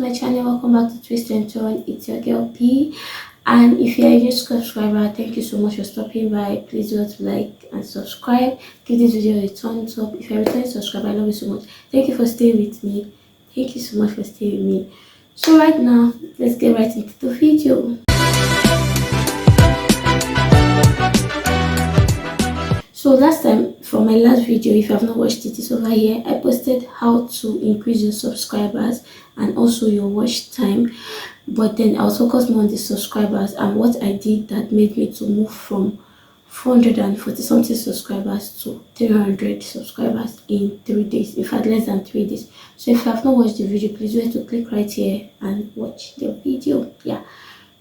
my channel. Welcome back to Twist and Turn. It's your girl P. And if you are a new subscriber, thank you so much for stopping by. Please do not like and subscribe. Give this video a thumbs up. If you're a returning subscriber, I love you so much. Thank you for staying with me. Thank you so much for staying with me. So right now, let's get right into the video. So last time, from my last video, if you have not watched it, it's over here. I posted how to increase your subscribers and also your watch time. But then I was focused more on the subscribers and what I did that made me to move from 440 something subscribers to 300 subscribers in 3 days. In fact, less than 3 days. So if you have not watched the video, please wait to click right here and watch the video. Yeah.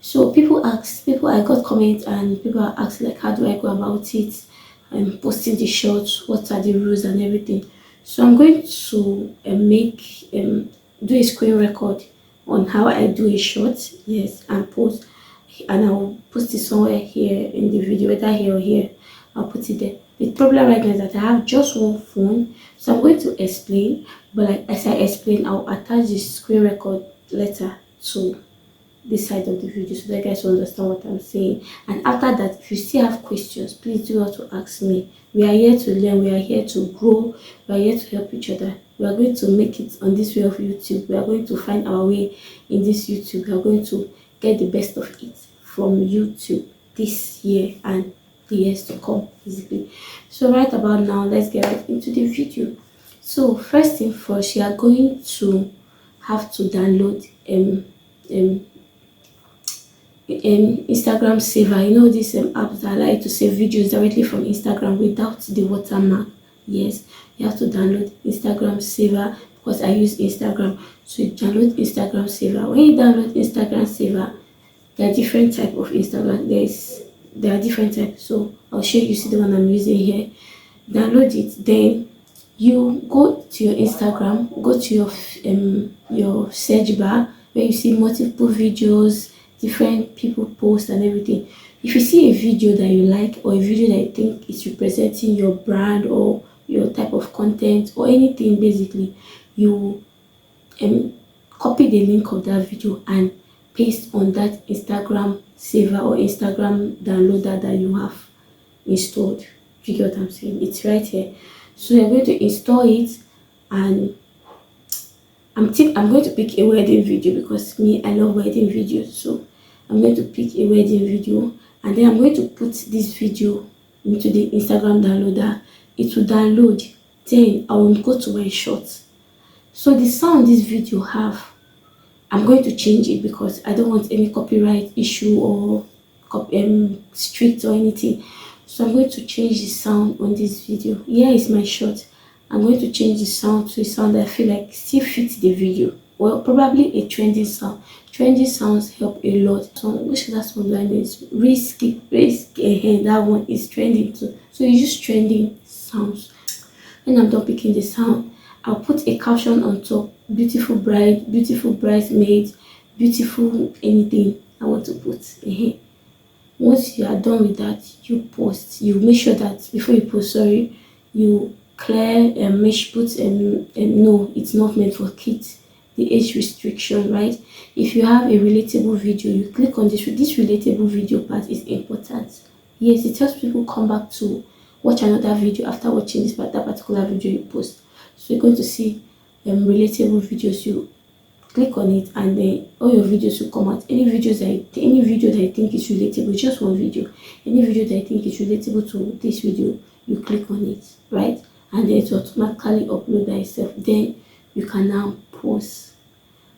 So I got comments and people are asking like, how do I go about it? I'm posting the shots, what are the rules and everything. So I'm going to do a screen record on how I do a shot, yes, and post, and I'll post it somewhere here in the video, whether here or here. I'll put it there. The problem right now is that I have just one phone, so I'm going to explain, but like as I explain, I'll attach the screen record letter to this side of the video so that you guys will understand what I'm saying. And after that, if you still have questions, please do not to ask me. We are here to learn, we are here to grow, we are here to help each other. We are going to make it on this way of YouTube. We are going to find our way in this YouTube. We are going to get the best of it from YouTube this year and the years to come, basically. So right about now, let's get right into the video. So first thing first, you are going to have to download Instagram Saver. You know these apps that allow you to save videos directly from Instagram without the watermark. Yes, you have to download Instagram Saver because I use Instagram. So you download Instagram Saver. When you download Instagram Saver, there are different type of Instagram. There are different types. So I'll show you. See the one I'm using here. Download it. Then you go to your Instagram. Go to your search bar where you see multiple videos, different people post and everything. If you see a video that you like or a video that you think is representing your brand or your type of content or anything, basically you copy the link of that video and paste on that Instagram Saver or Instagram downloader that you have installed. You get what I'm saying? It's right here. So you're going to install it, and I'm going to pick a wedding video because me, I love wedding videos. So I'm going to pick a wedding video, and then I'm going to put this video into the Instagram downloader. It will download. Then I will go to my shorts. So the sound this video have, I'm going to change it because I don't want any copyright issue or strict or anything. So I'm going to change the sound on this video. Here is my short. I'm going to change the sound to a sound that I feel like still fits the video. Well, probably a trending sound. Trending sounds help a lot. So which that song line is risky, that one is trending too. So you use trending sounds. When I'm done picking the sound, I'll put a caption on top. Beautiful bride, beautiful bridesmaid, beautiful anything I want to put. Once you are done with that, you post. You make sure that before you post, you clear and put no, it's not meant for kids. The age restriction, right? If you have a relatable video, you click on this relatable video part is important. Yes, it helps people come back to watch another video after watching that particular video you post. So you're going to see relatable videos. You click on it and then all your videos will come out. Any video that you think is relatable, just one video, any video that you think is relatable to this video, you click on it, right? And then it will automatically upload by itself. Then you can now post.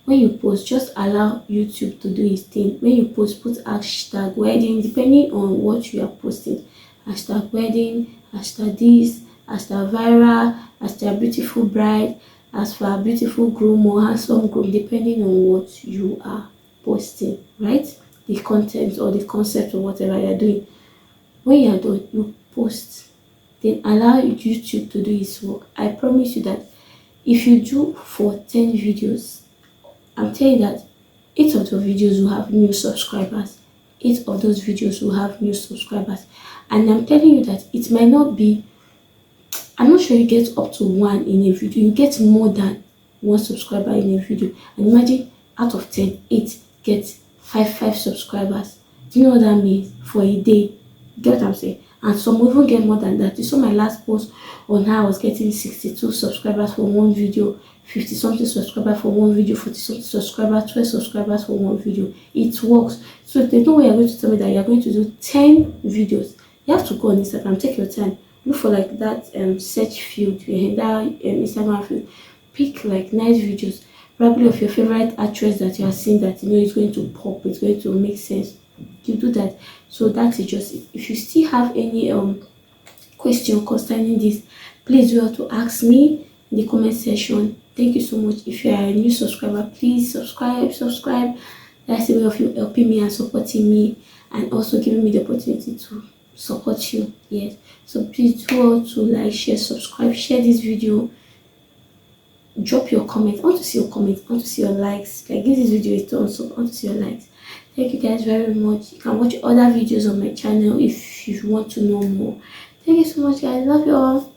When you post, just allow YouTube to do its thing. When you post, put hashtag wedding, depending on what you are posting. Hashtag wedding, hashtag this, hashtag viral, hashtag beautiful bride, as for a beautiful groom or handsome groom, depending on what you are posting, right? The content or the concept or whatever you're doing. When you're done, you post. Then allow YouTube to do its work. I promise you that if you do for 10 videos, I'm telling you that 8 of the videos will have new subscribers. 8 of those videos will have new subscribers. And I'm telling you that it might not be, I'm not sure you get up to 1 in a video. You get more than 1 subscriber in a video. And imagine out of 10, 8 get five subscribers. Do you know what that means for a day? Get what I'm saying? And some even get more than that. You saw my last post on how I was getting 62 subscribers for one video, 50 something subscribers for one video, 40 something subscribers, 12 subscribers for one video. It works. So there's no way you're going to tell me that you're going to do 10 videos. You have to go on Instagram, take your time, look for like that search field, that Instagram field, pick like nice videos, probably of your favorite actress that you are seeing that you know is going to pop, it's going to make sense. You do that. So that is just it. If you still have any question concerning this, please do have to ask me in the comment section. Thank you so much. If you are a new subscriber, please subscribe. That's a way of you helping me and supporting me, and also giving me the opportunity to support you. Yes, so please do all to like, share, subscribe, share this video, drop your comment. I want to see your comments, I want to see your likes. Like, give this video a thumbs up. I want to see your likes. Thank you guys very much. You can watch other videos on my channel if you want to know more. Thank you so much, guys. Love you all.